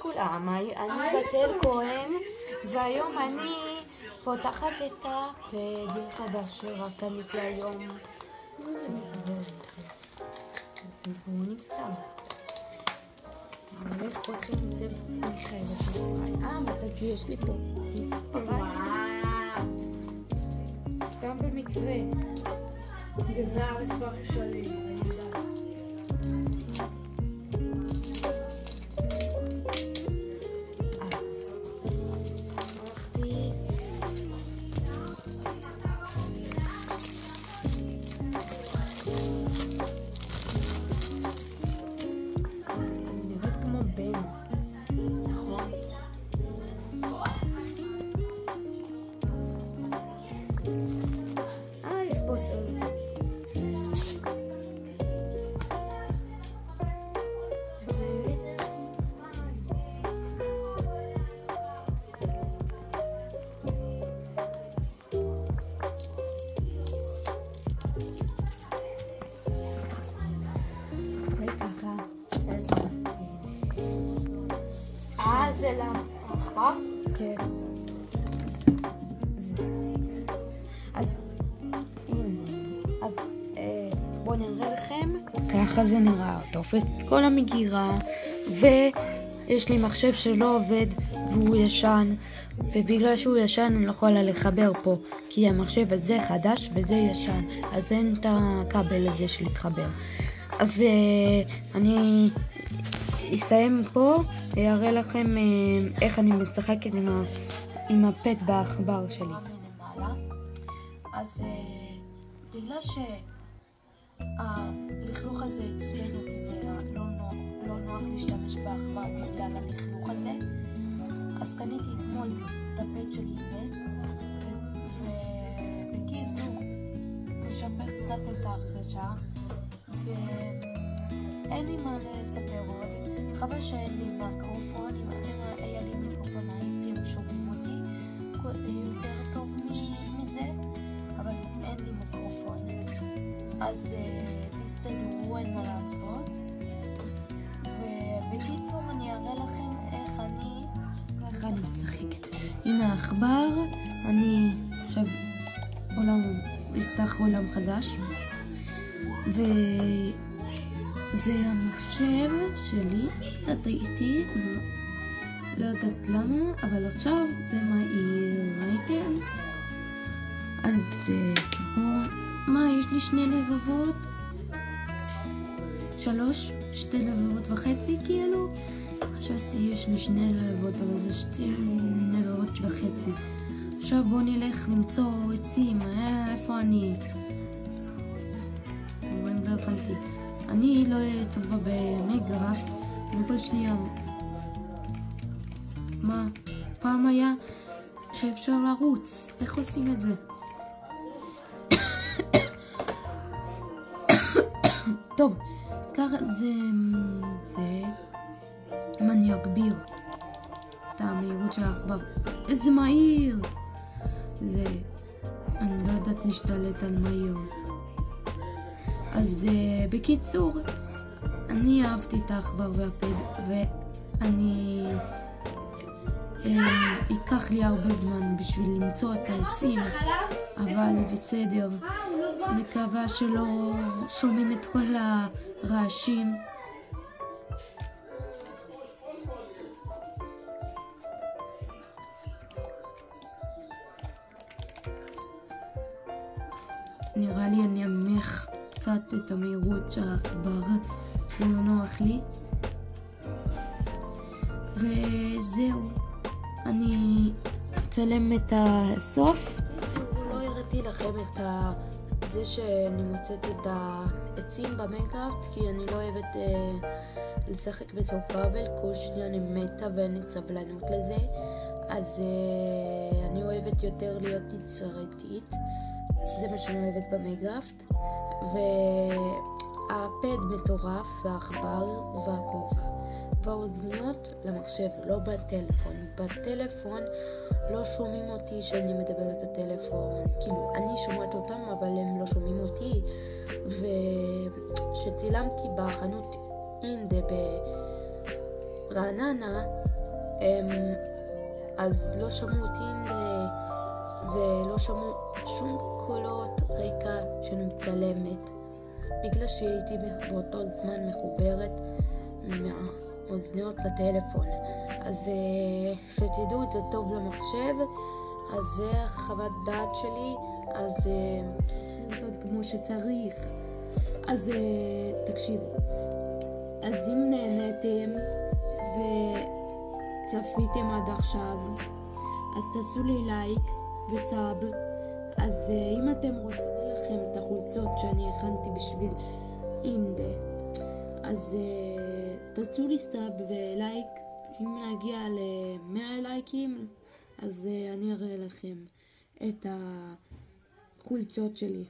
לכולם, אני בתל כהן, והיום אני פותחת את הפד חדש שרק קניתי היום. והוא נפתח. אבל איך פותחים את זה? אני חייבת לפריים. מתי שיש לי פה מספריים. סתם במקרה. זה המספר שלי, אני יודעת. זה לעכבר? כן. אז בואו נראה לכם. ככה זה נראה. אתה הופך את כל המגירה, ויש לי מחשב שלא עובד והוא ישן, ובגלל שהוא ישן אני לא יכולה לחבר פה, כי המחשב הזה חדש וזה ישן, אז אין את הכבל הזה של להתחבר. אז אני אסיים פה ויראה לכם איך אני משחקת עם הפט בעכבר שלי. אז בגלל שהלכלוך הזה אצלנו ולא נוח להשתמש בעכבר בגלל הלכלוך הזה, אז קניתי אתמול את הפט שלי ובקיצור משפר קצת את ההרגשה, ואין לי מה לספר עוד. חבל שאין לי מיקרופון. אם היה לי מיקרופון הייתם שומעים אותי יותר טוב מזה, אבל אין לי מיקרופון, אז תסתדרו, אין מה לעשות. ובקיצור אני אראה לכם איך אני משחקת. הנה העכבר, אני עכשיו אפתח עולם חדש, זה המחשב שלי, קצת הייתי, לא יודעת למה, אבל עכשיו זה מהיר, ראיתם? אז מה, יש לי 2 לבבות? 2 לבבות וחצי כאילו? חשבתי יש לי 2 לבבות, אבל זה 2 לבבות וחצי. עכשיו בואו נלך למצוא עצים, איפה אני? אתם רואים, לא הבנתי. אני לא טובה במיינקראפט, וכל שנייה. מה? פעם היה שאפשר לרוץ. איך עושים את זה? טוב, ככה זה... אם אני אגביר את המהירות של העכבר. איזה מהיר! זה... אני לא יודעת להשתלט על מהיר. אז בקיצור, אני אהבתי את העכבר והפד, ואני ייקח לי הרבה זמן בשביל למצוא את העצים, אבל בסדר. מקווה שלא שומעים את כל הרעשים. נראה לי אני אמך קצת את המהירות של העכבר, לא נוח לי. וזהו, אני אצלם את הסוף. לא הראיתי לכם את זה שאני מוצאת את העצים במיינקראפט, כי אני לא אוהבת לשחק בסורבייבל. כל שנייה אני מתה ואין לי סבלנות לזה, אז אני אוהבת יותר להיות יצירתית. זה מה שאני אוהבת במיינקראפט. והפד מטורף, והעכבר והכובע והאוזניות למחשב, לא בטלפון. בטלפון לא שומעים אותי שאני מדברת בטלפון, כאילו אני שומעת אותם אבל הם לא שומעים אותי. ושצילמתי בחנות אינדה ברעננה אז לא שמעו אותי ולא שמעו שום קולות רקע שאני מצלמת, בגלל שהייתי באותו זמן מחוברת מהאוזניות לטלפון. אז שתדעו את זה טוב למחשב, אז זה חוות דעת שלי, אז זה כמו שצריך. אז תקשיבו, אז אם נהניתם וצפיתם עד עכשיו, אז תעשו לי לייק וסאב. אז אם אתם רוצים לכם את החולצות שאני הכנתי בשביל אינדה, אז תעשו לי סאב ולייק. אם נגיע ל100 לייקים, אז אני אראה לכם את החולצות שלי.